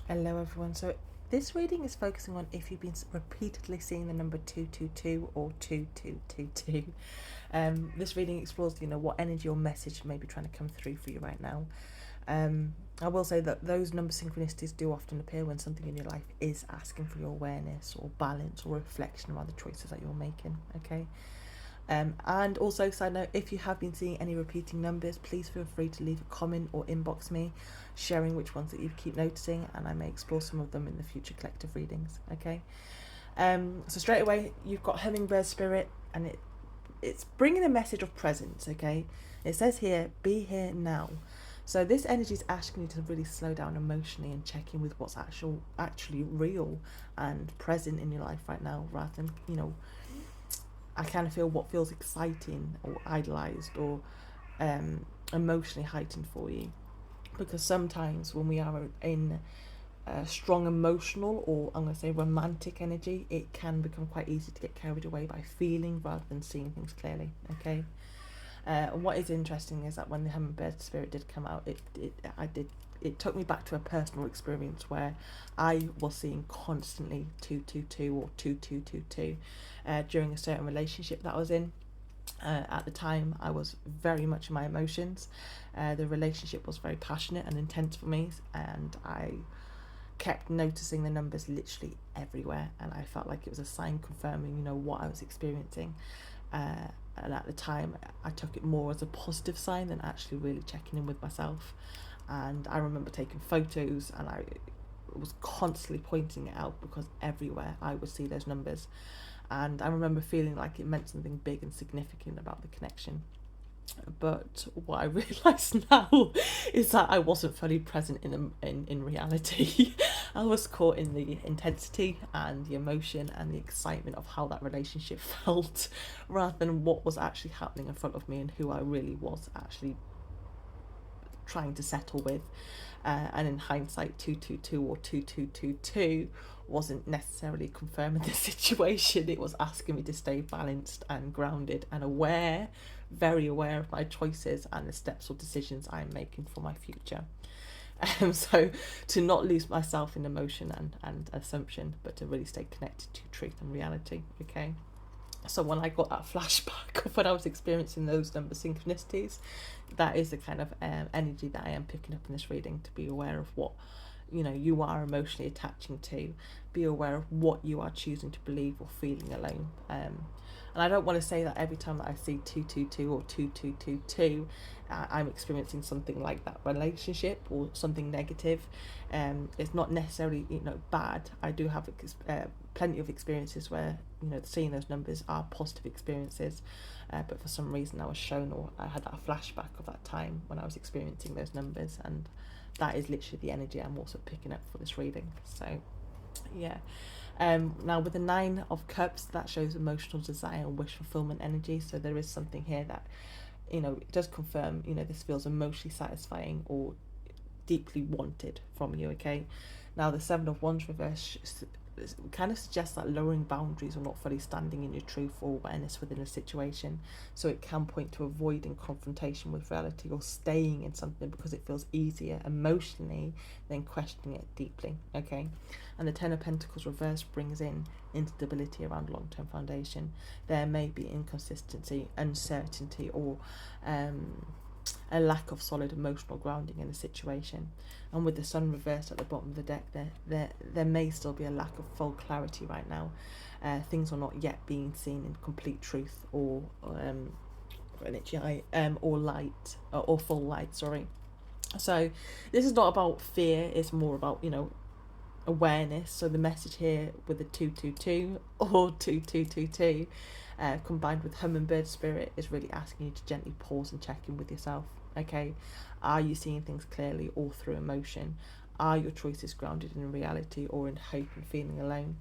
Hello everyone. So this reading is focusing on if you've been repeatedly seeing the number 222 or 2222. This reading explores, what energy or message may be trying to come through for you right now. I will say that those number synchronicities do often appear when something in your life is asking for your awareness or balance or reflection around the choices that you're making. Okay. And also, side note, if you have been seeing any repeating numbers, please feel free to leave a comment or inbox me, sharing which ones that you keep noticing, and I may explore some of them in the future collective readings. Okay. So straight away, you've got Hummingbird Spirit, and it's bringing a message of presence. Okay. It says here, "Be here now." So this energy is asking you to really slow down emotionally and check in with what's actually real and present in your life right now, rather than I kind of feel what feels exciting or idolized or emotionally heightened for you. Because sometimes when we are in strong emotional, or I'm going to say romantic energy, it can become quite easy to get carried away by feeling rather than seeing things clearly. Okay. What is interesting is that when the Hummingbird Spirit did come out, it took me back to a personal experience where I was seeing constantly 222 or 2222 during a certain relationship that I was in. At the time, I was very much in my emotions. The relationship was very passionate and intense for me, and I kept noticing the numbers literally everywhere, and I felt like it was a sign confirming, what I was experiencing. And at the time, I took it more as a positive sign than actually really checking in with myself. And I remember taking photos, and I was constantly pointing it out because everywhere I would see those numbers. And I remember feeling like it meant something big and significant about the connection. But what I realise now is that I wasn't fully present in reality. I was caught in the intensity and the emotion and the excitement of how that relationship felt, rather than what was actually happening in front of me and who I really was actually trying to settle with. And in hindsight, 222 or 2222 wasn't necessarily confirming the situation. It was asking me to stay balanced and grounded and aware, very aware of my choices and the steps or decisions I'm making for my future. So to not lose myself in emotion and assumption, but to really stay connected to truth and reality. Okay. So when I got that flashback of when I was experiencing those number synchronicities, that is the kind of energy that I am picking up in this reading, to be aware of what you are emotionally attaching to, be aware of what you are choosing to believe or feeling alone. And I don't want to say that every time that I see 222 or 2222, I'm experiencing something like that relationship or something negative. It's not necessarily bad. I do have plenty of experiences where seeing those numbers are positive experiences, but for some reason I was shown, or I had that flashback of that time when I was experiencing those numbers, and that is literally the energy I'm also picking up for this reading. So yeah. Now with the 9 of Cups, that shows emotional desire and wish fulfillment energy. So there is something here that it does confirm this feels emotionally satisfying or deeply wanted from you. Okay. Now the 7 of Wands reverse kind of suggests that lowering boundaries or not fully standing in your truth or awareness within a situation. So it can point to avoiding confrontation with reality or staying in something because it feels easier emotionally than questioning it deeply. Okay. And the 10 of Pentacles reverse brings in instability around long-term foundation. There may be inconsistency, uncertainty, or a lack of solid emotional grounding in a situation. And with the Sun reversed at the bottom of the deck, there may still be a lack of full clarity right now. Things are not yet being seen in complete truth or or light, or full light. Sorry. So this is not about fear. It's more about awareness. So the message here with the 222 or 2222, combined with Hummingbird Spirit, is really asking you to gently pause and check in with yourself. Okay, are you seeing things clearly or through emotion? Are your choices grounded in reality or in hope and feeling alone?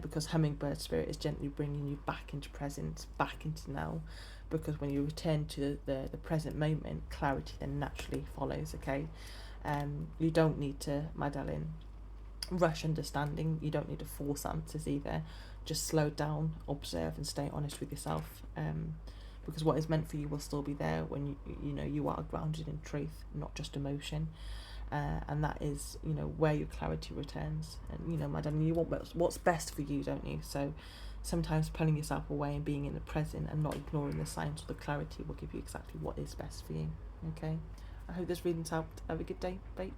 Because Hummingbird Spirit is gently bringing you back into presence, back into now. Because when you return to the present moment, clarity then naturally follows. Okay, you don't need to, my darling, rush understanding. You don't need to force answers either. Just slow down, observe, and stay honest with yourself. Because what is meant for you will still be there when you are grounded in truth, not just emotion. and that is, you know, where your clarity returns. And you know, madam, you want what's best for you, don't you? So sometimes pulling yourself away and being in the present and not ignoring the signs or the clarity will give you exactly what is best for you. Okay, I hope this reading's helped. Have a good day. Bye.